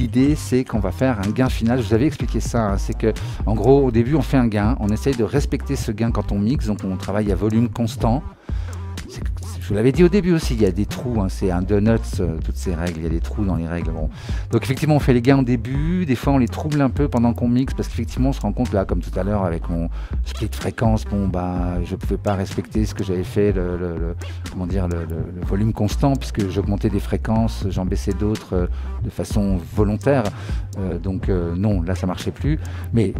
l'idée, c'est qu'on va faire un gain final. Je vous avais expliqué ça, hein. C'est que, en gros, au début, on fait un gain. On essaye de respecter ce gain quand on mixe. Donc, on travaille à volume constant. Je vous l'avais dit au début aussi, il y a des trous, hein, c'est un donut, toutes ces règles, il y a des trous dans les règles. Bon. Donc effectivement, on fait les gains au début, des fois on les trouble un peu pendant qu'on mixe, parce qu'effectivement on se rend compte là, comme tout à l'heure avec mon split fréquence, bon bah je ne pouvais pas respecter ce que j'avais fait, comment dire, le volume constant, puisque j'augmentais des fréquences, j'en baissais d'autres de façon volontaire. Non, là ça marchait plus. Mais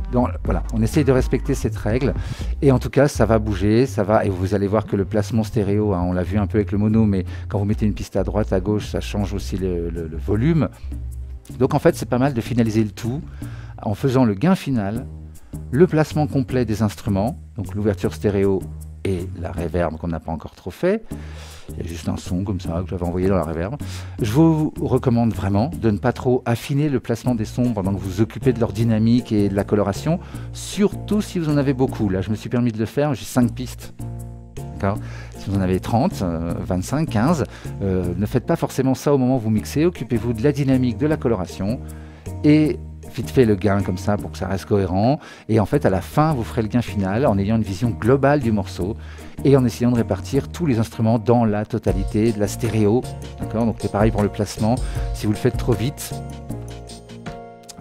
voilà, on essaye de respecter cette règle, et en tout cas ça va bouger, ça va, et vous allez voir que le placement stéréo, hein, on l'a vu un peu avec le mono, mais quand vous mettez une piste à droite, à gauche, ça change aussi le volume. Donc en fait, c'est pas mal de finaliser le tout en faisant le gain final, le placement complet des instruments, donc l'ouverture stéréo et la reverb qu'on n'a pas encore trop fait. Il y a juste un son comme ça que j'avais envoyé dans la reverb. Je vous recommande vraiment de ne pas trop affiner le placement des sons pendant que vous vous occupez de leur dynamique et de la coloration, surtout si vous en avez beaucoup. Là, je me suis permis de le faire, j'ai 5 pistes. Si vous en avez 30, 25, 15, ne faites pas forcément ça au moment où vous mixez. Occupez-vous de la dynamique, de la coloration et vite fait le gain comme ça pour que ça reste cohérent. Et en fait, à la fin, vous ferez le gain final en ayant une vision globale du morceau et en essayant de répartir tous les instruments dans la totalité de la stéréo. Donc c'est pareil pour le placement. Si vous le faites trop vite,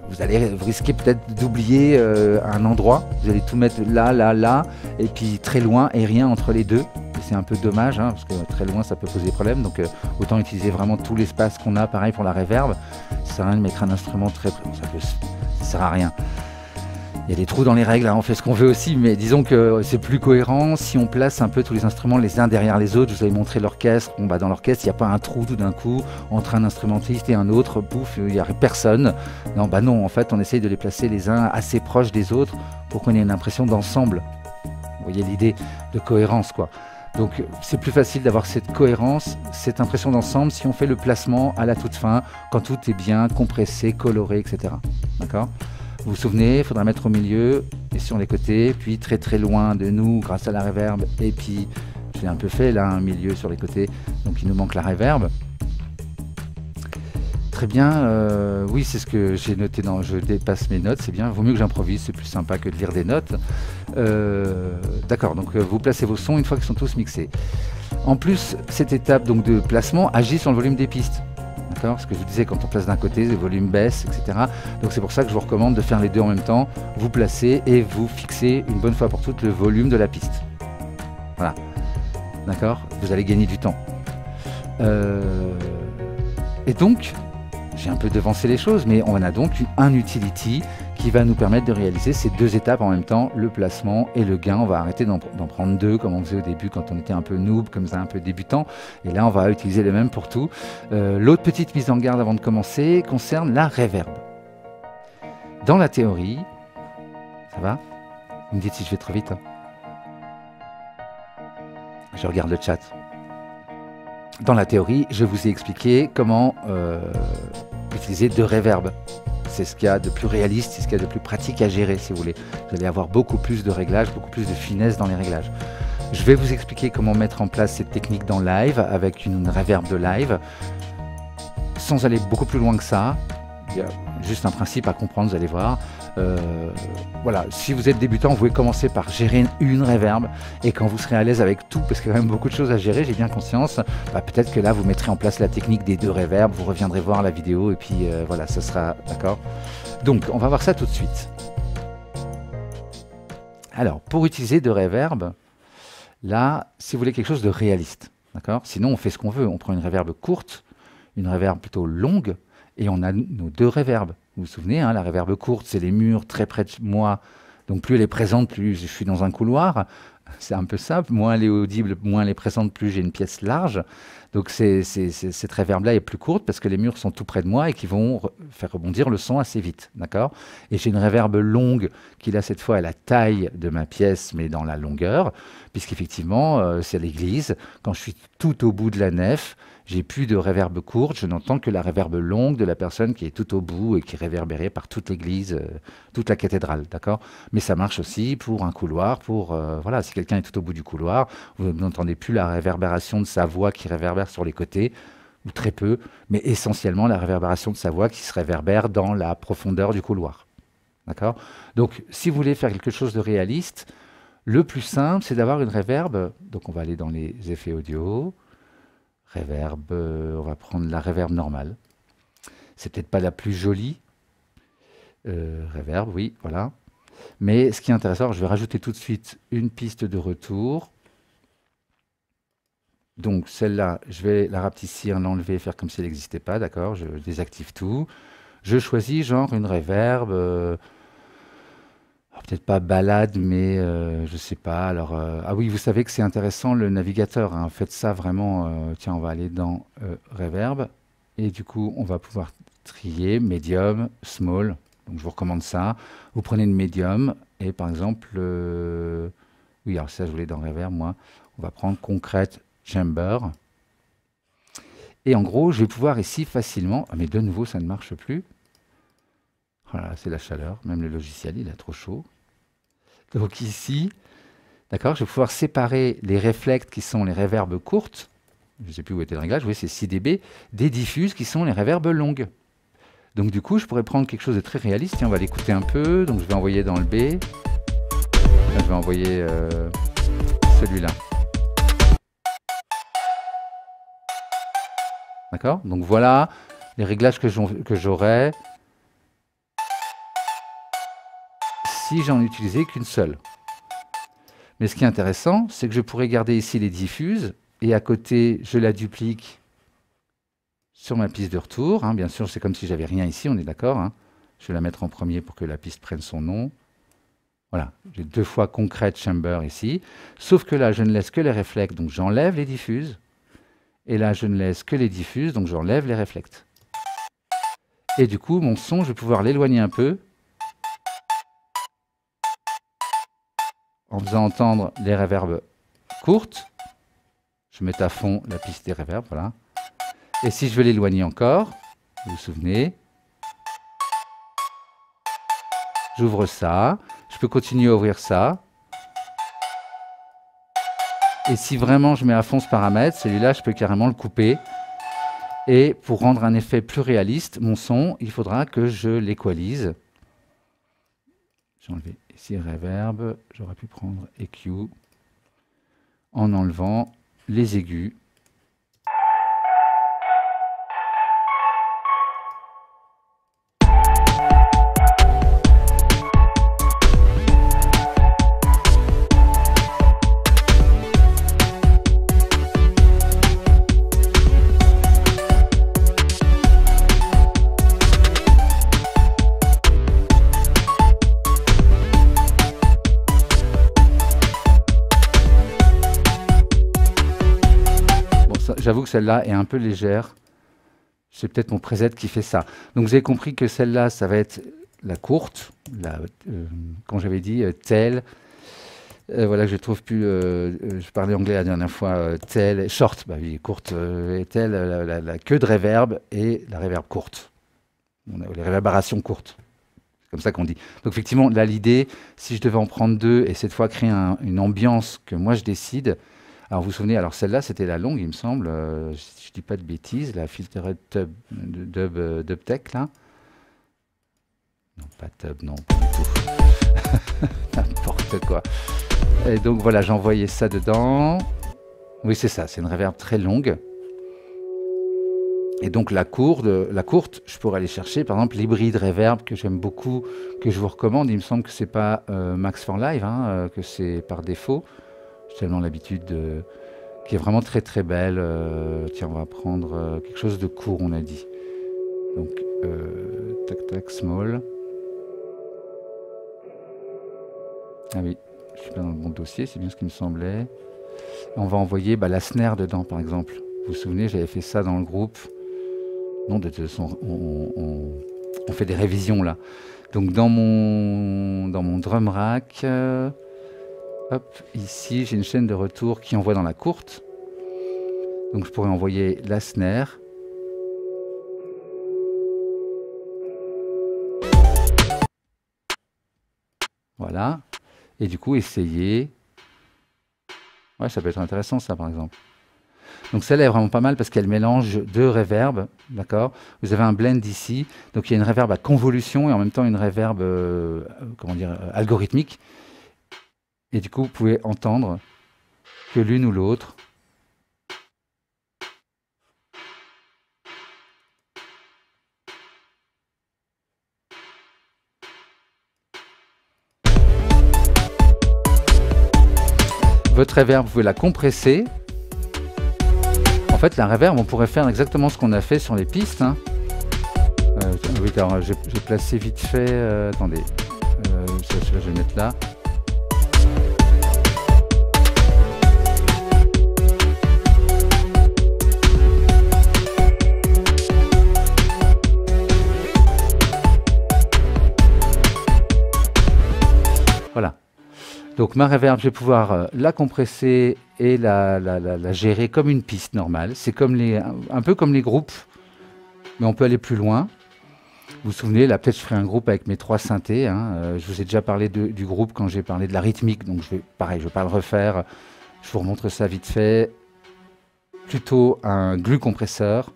vous risquez peut-être d'oublier un endroit. Vous allez tout mettre là, là, là, et puis très loin et rien entre les deux. C'est un peu dommage, hein, parce que très loin ça peut poser des problèmes. Donc autant utiliser vraiment tout l'espace qu'on a. Pareil pour la reverb. Ça sert à rien de mettre un instrument très près. Ça sert à rien. Il y a des trous dans les règles, hein, on fait ce qu'on veut aussi, mais disons que c'est plus cohérent si on place un peu tous les instruments les uns derrière les autres. Je vous avais montré l'orchestre. Bon, bah, dans l'orchestre, il n'y a pas un trou tout d'un coup entre un instrumentiste et un autre. Pouf, il n'y a personne. Non, bah non, en fait, on essaye de les placer les uns assez proches des autres pour qu'on ait une impression d'ensemble. Vous voyez l'idée de cohérence, quoi. Donc c'est plus facile d'avoir cette cohérence, cette impression d'ensemble si on fait le placement à la toute fin, quand tout est bien compressé, coloré, etc. D'accord ? Vous vous souvenez, il faudra mettre au milieu et sur les côtés, puis très très loin de nous grâce à la reverb. Et puis, je l'ai un peu fait là, un milieu sur les côtés, donc il nous manque la reverb. Très bien, oui, c'est ce que j'ai noté dans. Je dépasse mes notes, c'est bien. Vaut mieux que j'improvise, c'est plus sympa que de lire des notes. D'accord, donc vous placez vos sons une fois qu'ils sont tous mixés. En plus, cette étape donc, de placement agit sur le volume des pistes. D'accord, ce que je vous disais, quand on place d'un côté, le volume baisse, etc. Donc c'est pour ça que je vous recommande de faire les deux en même temps. Vous placez et vous fixez une bonne fois pour toutes le volume de la piste. Voilà. D'accord, vous allez gagner du temps. Et donc, j'ai un peu devancé les choses, mais on a donc un utility qui va nous permettre de réaliser ces deux étapes en même temps, le placement et le gain. On va arrêter d'en prendre deux, comme on faisait au début quand on était un peu noob, comme ça, un peu débutant. Et là, on va utiliser le même pour tout. L'autre petite mise en garde avant de commencer concerne la reverb. Dans la théorie, ça va? Vous me dites si je vais trop vite, hein. Je regarde le chat. Dans la théorie, je vous ai expliqué comment utiliser deux reverbs. C'est ce qu'il y a de plus réaliste, c'est ce qu'il y a de plus pratique à gérer, si vous voulez. Vous allez avoir beaucoup plus de réglages, beaucoup plus de finesse dans les réglages. Je vais vous expliquer comment mettre en place cette technique dans live, avec une reverb de live, sans aller beaucoup plus loin que ça. Il y a juste un principe à comprendre, vous allez voir. Voilà, si vous êtes débutant, vous pouvez commencer par gérer une reverb, et quand vous serez à l'aise avec tout, parce qu'il y a quand même beaucoup de choses à gérer, j'ai bien conscience, bah, peut-être que là vous mettrez en place la technique des deux reverbs, vous reviendrez voir la vidéo, et puis voilà, ça sera d'accord. Donc on va voir ça tout de suite. Alors, pour utiliser deux reverbs, là, si vous voulez quelque chose de réaliste, d'accord, sinon on fait ce qu'on veut, on prend une reverb courte, une reverb plutôt longue, et on a nos deux reverbs. Vous vous souvenez, hein, la reverb courte, c'est les murs très près de moi. Donc plus elle est présente, plus je suis dans un couloir. C'est un peu ça. Moins elle est audible, moins elle est présente, plus j'ai une pièce large. Donc cette reverb-là est plus courte parce que les murs sont tout près de moi et qui vont faire rebondir le son assez vite. D'accord ? Et j'ai une reverb longue qui, là, cette fois, est la taille de ma pièce, mais dans la longueur. Puisqu'effectivement, c'est l'église. Quand je suis tout au bout de la nef, j'ai plus de reverb courte, je n'entends que la reverb longue de la personne qui est tout au bout et qui est réverbérée par toute l'église, toute la cathédrale, d'accord? Mais ça marche aussi pour un couloir, pour, voilà, si quelqu'un est tout au bout du couloir, vous n'entendez plus la réverbération de sa voix qui réverbère sur les côtés, ou très peu, mais essentiellement la réverbération de sa voix qui se réverbère dans la profondeur du couloir. D'accord? Donc, si vous voulez faire quelque chose de réaliste, le plus simple, c'est d'avoir une réverb. Donc, on va aller dans les effets audio. Réverb, on va prendre la réverb normale. C'est peut-être pas la plus jolie. Réverb, oui, voilà. Mais ce qui est intéressant, je vais rajouter tout de suite une piste de retour. Donc celle-là, je vais la rapetissir, l'enlever, faire comme si elle n'existait pas, d'accord? Je désactive tout. Je choisis genre une réverb, peut-être pas balade, mais je sais pas. Alors, ah oui, vous savez que c'est intéressant le navigateur, hein. Faites ça vraiment. Tiens, on va aller dans Reverb. Et du coup, on va pouvoir trier Medium, Small. Donc, je vous recommande ça. Vous prenez une Medium et par exemple, oui, alors ça, je voulais dans Reverb, moi. On va prendre Concrete Chamber. Et en gros, je vais pouvoir ici facilement. Ah, mais de nouveau, ça ne marche plus. Voilà, c'est la chaleur. Même le logiciel, il est trop chaud. Donc ici, d'accord, je vais pouvoir séparer les reflects qui sont les réverbes courtes. Je ne sais plus où était le réglage. Oui, c'est 6 dB. Des diffuses qui sont les réverbes longues. Donc du coup, je pourrais prendre quelque chose de très réaliste. Tiens, on va l'écouter un peu. Donc je vais envoyer dans le B. Là, je vais envoyer celui-là. D'accord? Donc voilà les réglages que j'aurai si j'en utilisais qu'une seule. Mais ce qui est intéressant, c'est que je pourrais garder ici les diffuses et à côté, je la duplique sur ma piste de retour. Hein. Bien sûr, c'est comme si j'avais rien ici, on est d'accord. Hein. Je vais la mettre en premier pour que la piste prenne son nom. Voilà, j'ai 2 fois Concrete Chamber ici. Sauf que là, je ne laisse que les reflects, donc j'enlève les diffuses. Et là, je ne laisse que les diffuses, donc j'enlève les reflects. Et du coup, mon son, je vais pouvoir l'éloigner un peu en faisant entendre les réverbes courtes. Je mets à fond la piste des réverbes, voilà. Et si je veux l'éloigner encore, vous vous souvenez, j'ouvre ça, je peux continuer à ouvrir ça. Et si vraiment je mets à fond ce paramètre, celui-là, je peux carrément le couper. Et pour rendre un effet plus réaliste, mon son, il faudra que je l'équalise. J'ai enlevé ici Reverb, j'aurais pu prendre EQ en enlevant les aigus. J'avoue que celle-là est un peu légère. C'est peut-être mon preset qui fait ça. Donc vous avez compris que celle-là, ça va être la courte. Quand j'avais dit telle, voilà, je trouve plus. Je parlais anglais la dernière fois. Telle, short, bah oui, courte. Telle, la queue de reverb et la reverb courte. On a les réverbérations courtes. C'est comme ça qu'on dit. Donc effectivement, là, l'idée, si je devais en prendre 2 et cette fois créer une ambiance que moi je décide. Alors vous vous souvenez, alors celle-là c'était la longue il me semble, je dis pas de bêtises, la Filtered Dub Tech là. Non pas Tub, non pas du tout. N'importe quoi. Et donc voilà, j'ai envoyé ça dedans. Oui c'est ça, c'est une reverb très longue. Et donc la courte, je pourrais aller chercher par exemple l'hybride reverb que j'aime beaucoup, que je vous recommande. Il me semble que c'est pas Max for Live, hein, que c'est par défaut. J'ai tellement l'habitude qui est vraiment très très belle. Tiens, on va prendre quelque chose de court, on a dit. Donc, tac tac, small. Ah oui, je suis pas dans le bon dossier, c'est bien ce qui me semblait. On va envoyer la snare dedans, par exemple. Vous vous souvenez, j'avais fait ça dans le groupe. Non, de toute façon, on fait des révisions là. Donc, dans mon drum rack. Hop, ici j'ai une chaîne de retour qui envoie dans la courte. Donc je pourrais envoyer la snare. Voilà. Et du coup essayer. Ouais, ça peut être intéressant ça par exemple. Donc celle-là est vraiment pas mal parce qu'elle mélange deux reverbs, d'accord? Vous avez un blend ici, donc il y a une reverb à convolution et en même temps une reverb, comment dire, algorithmique. Et du coup, vous pouvez entendre que l'une ou l'autre. Votre reverb, vous pouvez la compresser. En fait, la reverb, on pourrait faire exactement ce qu'on a fait sur les pistes. Hein. Oui, alors j'ai placé vite fait. Attendez, celui-là, je vais le mettre là. Voilà. Donc ma reverb, je vais pouvoir la compresser et la gérer comme une piste normale. C'est comme un peu comme les groupes, mais on peut aller plus loin. Vous vous souvenez, là peut-être je ferai un groupe avec mes 3 synthés. Hein. Je vous ai déjà parlé du groupe quand j'ai parlé de la rythmique, donc pareil, je ne vais pas le refaire. Je vous remontre ça vite fait. Plutôt un glue compresseur,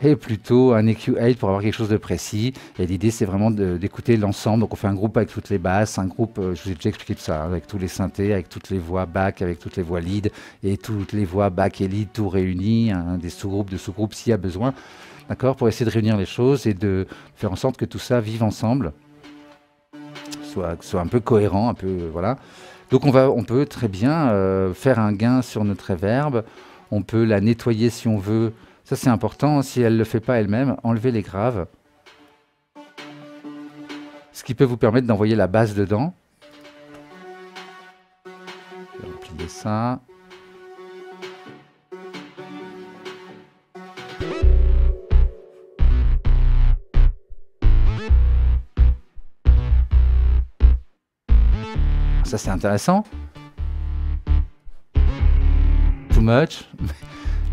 et plutôt un EQ8 pour avoir quelque chose de précis. Et l'idée, c'est vraiment d'écouter l'ensemble. Donc on fait un groupe avec toutes les basses, un groupe, je vous ai déjà expliqué tout ça, hein, avec tous les synthés, avec toutes les voix back, avec toutes les voix lead, et toutes les voix back et lead, tout réunis, hein, des sous-groupes de sous-groupes s'il y a besoin, d'accord, pour essayer de réunir les choses et de faire en sorte que tout ça vive ensemble, soit un peu cohérent, un peu, voilà. Donc on peut très bien faire un gain sur notre reverb, on peut la nettoyer si on veut. Ça, c'est important, si elle ne le fait pas elle-même, enlevez les graves. Ce qui peut vous permettre d'envoyer la basse dedans. Je vais replier ça. Ça, c'est intéressant. Too much.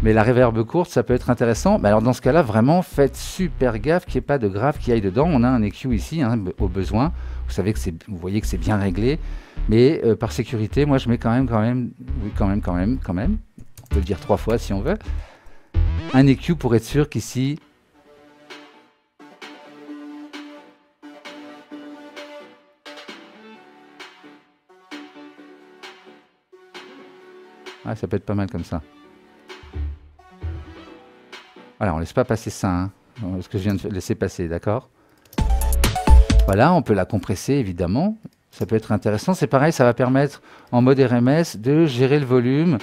Mais la reverb courte, ça peut être intéressant. Mais alors dans ce cas-là, vraiment, faites super gaffe qu'il n'y ait pas de grave qui aille dedans. On a un EQ ici, hein, au besoin. Vous savez que vous voyez que c'est bien réglé. Mais par sécurité, moi je mets quand même, oui, quand même. On peut le dire 3 fois si on veut. Un EQ pour être sûr qu'ici, ah, ça peut être pas mal comme ça. Voilà, on ne laisse pas passer ça, hein, ce que je viens de laisser passer, d'accord? Voilà, on peut la compresser, évidemment. Ça peut être intéressant. C'est pareil, ça va permettre, en mode RMS, de gérer le volume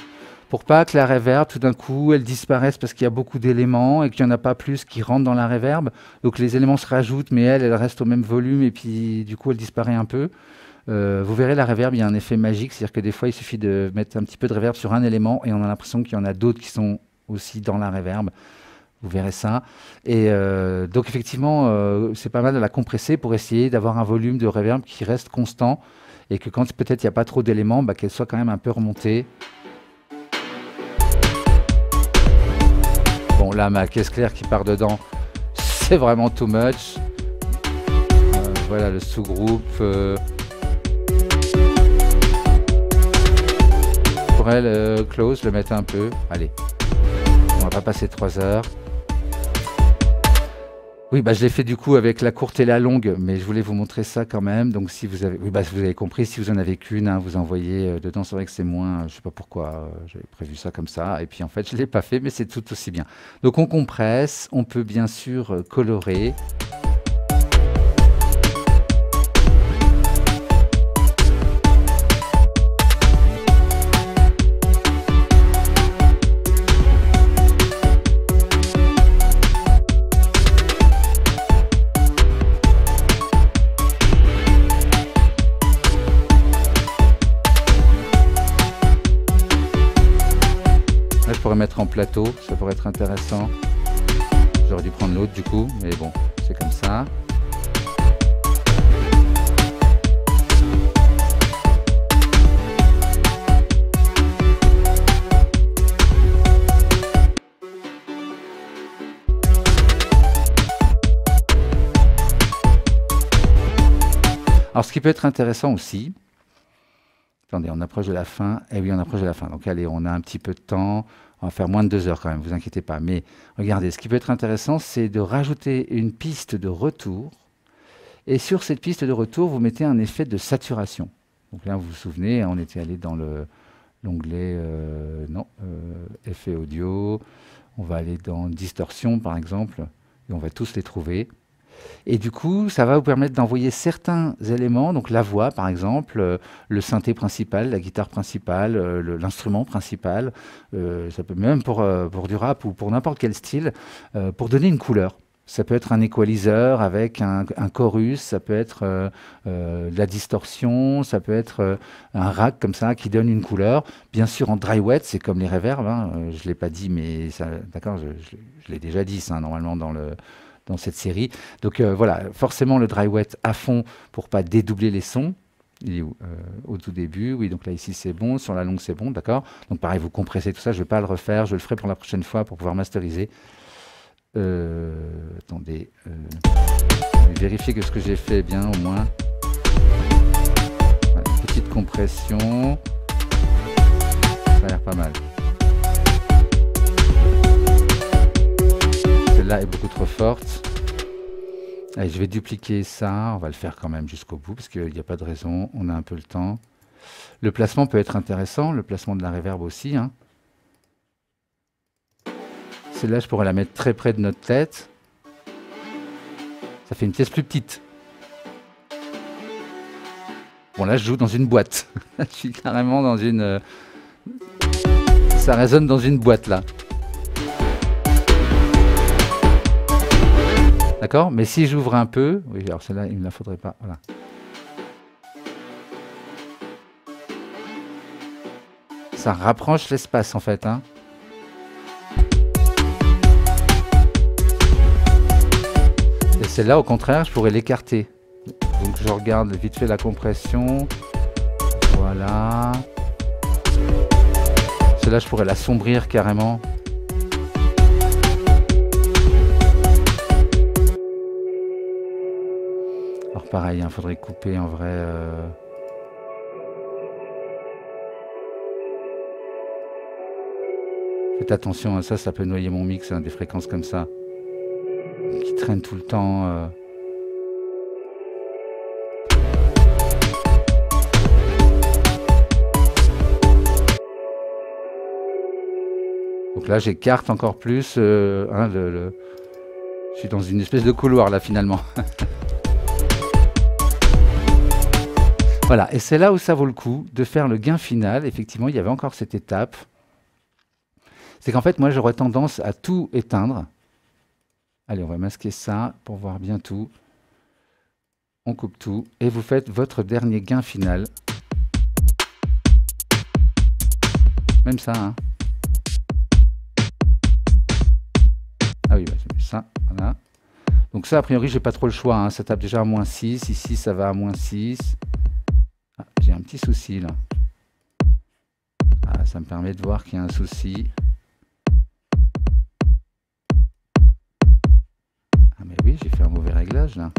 pour pas que la reverb, tout d'un coup, elle disparaisse parce qu'il y a beaucoup d'éléments et qu'il n'y en a pas plus qui rentrent dans la reverb. Donc les éléments se rajoutent, mais elle reste au même volume et puis, du coup, elle disparaît un peu. Vous verrez, la reverb, il y a un effet magique. C'est-à-dire que des fois, il suffit de mettre un petit peu de reverb sur un élément et on a l'impression qu'il y en a d'autres qui sont aussi dans la reverb. Vous verrez ça. Et donc effectivement, c'est pas mal de la compresser pour essayer d'avoir un volume de reverb qui reste constant et que quand peut-être il n'y a pas trop d'éléments, bah, qu'elle soit quand même un peu remontée. Bon, là, ma caisse claire qui part dedans, c'est vraiment too much. Voilà le sous-groupe. Je pourrais le close, le mettre un peu. Allez, on va pas passer 3 heures. Oui, bah, je l'ai fait du coup avec la courte et la longue, mais je voulais vous montrer ça quand même. Donc si vous avez, oui, bah, vous avez compris, si vous en avez qu'une, hein, vous envoyez dedans. C'est vrai que c'est moins, je sais pas pourquoi, j'avais prévu ça comme ça. Et puis en fait, je l'ai pas fait, mais c'est tout aussi bien. Donc on compresse, on peut bien sûr colorer. Je pourrais mettre en plateau, ça pourrait être intéressant. J'aurais dû prendre l'autre du coup, mais bon, c'est comme ça. Alors ce qui peut être intéressant aussi, Attendez, on approche de la fin. Eh oui, on approche de la fin. Donc allez, on a un petit peu de temps. On va faire moins de 2 heures quand même, vous inquiétez pas. Mais regardez, ce qui peut être intéressant, c'est de rajouter une piste de retour. Et sur cette piste de retour, vous mettez un effet de saturation. Donc là, vous vous souvenez, on était allé dans l'onglet effet audio. On va aller dans distorsion, par exemple. Et on va tous les trouver. Et du coup, ça va vous permettre d'envoyer certains éléments, donc la voix par exemple, le synthé principal, la guitare principale, l'instrument principal, ça peut même pour du rap ou pour n'importe quel style, pour donner une couleur. Ça peut être un équaliseur avec un chorus, ça peut être de la distorsion, ça peut être un rack comme ça qui donne une couleur. Bien sûr en dry wet, c'est comme les reverbs, hein, je ne l'ai pas dit, mais d'accord, je l'ai déjà dit ça normalement dans cette série. Donc voilà, forcément le dry wet à fond pour pas dédoubler les sons. Il est où au tout début, oui, donc là ici c'est bon, sur la longue c'est bon, d'accord. Donc pareil, vous compressez tout ça, je ne vais pas le refaire, je le ferai pour la prochaine fois pour pouvoir masteriser. Attendez, je vais vérifier que ce que j'ai fait est bien au moins. Voilà, petite compression, ça a l'air pas mal. Celle-là est beaucoup trop forte. Allez, je vais dupliquer ça, on va le faire quand même jusqu'au bout parce qu'il n'y a pas de raison, on a un peu le temps. Le placement peut être intéressant, le placement de la reverb aussi, hein. Celle-là, je pourrais la mettre très près de notre tête. Ça fait une pièce plus petite. Bon, là, je joue dans une boîte. Je suis carrément dans une... Ça résonne dans une boîte, là. D'accord? Mais si j'ouvre un peu... Oui, alors celle-là, il ne la faudrait pas. Voilà. Ça rapproche l'espace, en fait, hein. Celle-là, au contraire, je pourrais l'écarter. Donc je regarde vite fait la compression. Voilà. Celle-là, je pourrais l'assombrir carrément. Alors pareil, il faudrait couper en vrai. Faites attention à ça, ça peut noyer mon mix, hein, des fréquences comme ça. Qui traîne tout le temps. Donc là, j'écarte encore plus. Je suis dans une espèce de couloir là finalement. Voilà, et c'est là où ça vaut le coup de faire le gain final. Effectivement, il y avait encore cette étape. C'est qu'en fait, moi, j'aurais tendance à tout éteindre. Allez, on va masquer ça pour voir bien tout. On coupe tout et vous faites votre dernier gain final. Même ça, hein. Ah oui, bah, j'ai mis ça, voilà. Donc ça, a priori, j'ai pas trop le choix, hein. Ça tape déjà à -6. Ici, ça va à -6. Ah, j'ai un petit souci, là. Ah, ça me permet de voir qu'il y a un souci. Ah mais oui, j'ai fait un mauvais réglage là.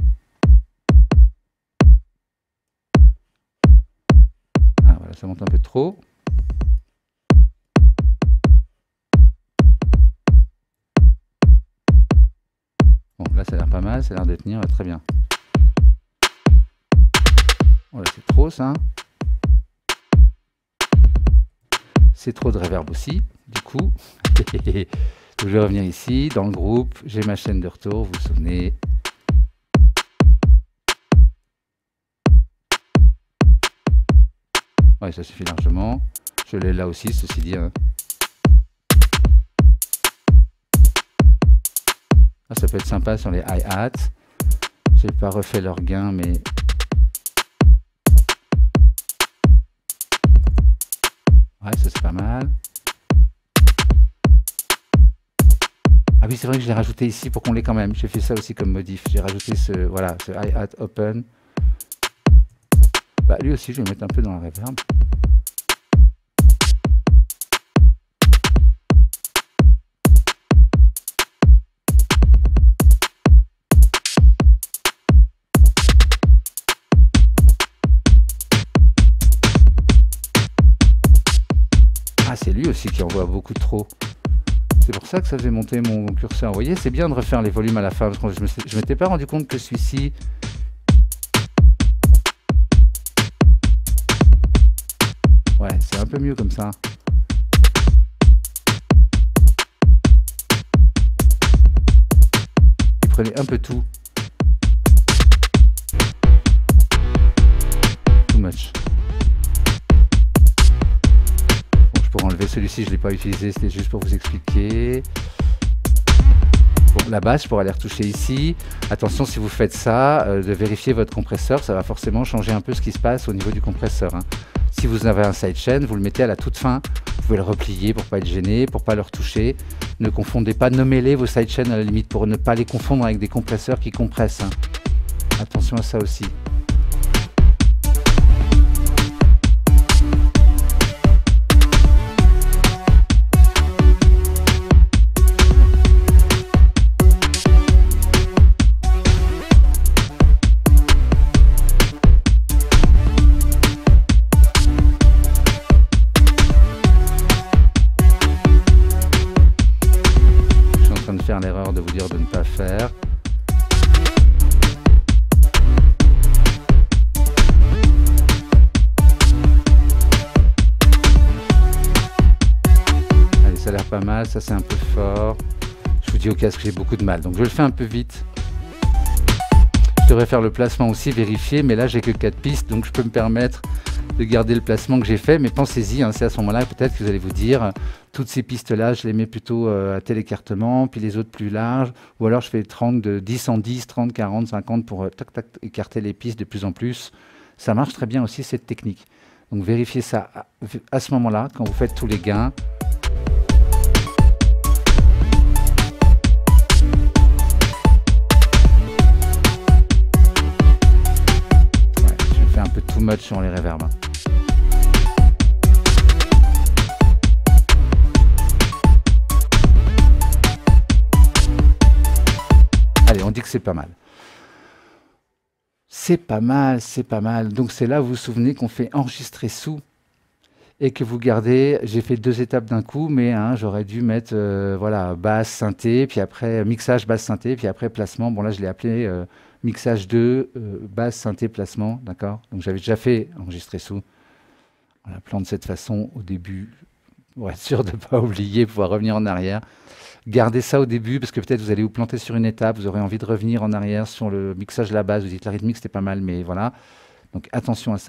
Ah voilà, ça monte un peu trop. Bon, là ça a l'air pas mal, ça a l'air de tenir, très bien. Voilà, c'est trop ça. C'est trop de reverb aussi, du coup. Je vais revenir ici, dans le groupe, j'ai ma chaîne de retour, vous vous souvenez. Ouais, ça suffit largement. Je l'ai là aussi, ceci dit. Hein. Ah, ça peut être sympa sur les hi-hats. J'ai pas refait leur gain, mais... Ouais, ça c'est pas mal. Ah oui, c'est vrai que je l'ai rajouté ici pour qu'on l'ait quand même. J'ai fait ça aussi comme modif. J'ai rajouté ce hi-hat open. Bah, lui aussi, je vais le mettre un peu dans la reverb. c'est lui aussi qui envoie beaucoup de trop. C'est pour ça que ça faisait monter mon curseur. Vous voyez, c'est bien de refaire les volumes à la fin, parce que je m'étais pas rendu compte que celui-ci... Ouais, c'est un peu mieux comme ça. Vous prenez un peu tout. Too much. Bon, je pourrais enlever celui-ci, je ne l'ai pas utilisé, c'était juste pour vous expliquer. Bon, la basse, je pourrais aller retoucher ici. Attention, si vous faites ça, de vérifier votre compresseur, ça va forcément changer un peu ce qui se passe au niveau du compresseur, hein. Si vous avez un sidechain, vous le mettez à la toute fin. Vous pouvez le replier pour ne pas être gêné, pour ne pas le retoucher. Ne confondez pas, nommez-les vos sidechains à la limite pour ne pas les confondre avec des compresseurs qui compressent, hein. Attention à ça aussi. Faire l'erreur de vous dire de ne pas faire. Allez, ça a l'air pas mal, ça c'est un peu fort. Je vous dis au casque, j'ai beaucoup de mal, donc je le fais un peu vite. Je devrais faire le placement aussi, vérifier, mais là j'ai que 4 pistes, donc je peux me permettre de garder le placement que j'ai fait, mais pensez-y, hein, c'est à ce moment-là peut-être que vous allez vous dire, toutes ces pistes-là, je les mets plutôt à tel écartement, puis les autres plus larges, ou alors je fais 30 de 10 en 10, 30, 40, 50 pour tac, tac, écarter les pistes de plus en plus. Ça marche très bien aussi cette technique. Donc vérifiez ça à ce moment-là, quand vous faites tous les gains. Un peu too much sur les reverbs. Allez, on dit que c'est pas mal. C'est pas mal, c'est pas mal. Donc c'est là, vous vous souvenez qu'on fait enregistrer sous et que vous gardez, j'ai fait 2 étapes d'un coup, mais hein, j'aurais dû mettre voilà, basse, synthé, puis après mixage, basse, synthé, puis après placement. Bon là, je l'ai appelé mixage 2, basse, synthé, placement, d'accord. Donc j'avais déjà fait enregistrer sous. On la plante de cette façon au début, pour être sûr de ne pas oublier, pouvoir revenir en arrière. Gardez ça au début, parce que peut-être vous allez vous planter sur une étape, vous aurez envie de revenir en arrière sur le mixage de la base, vous dites la rythmique c'était pas mal, mais voilà. Donc attention à ça.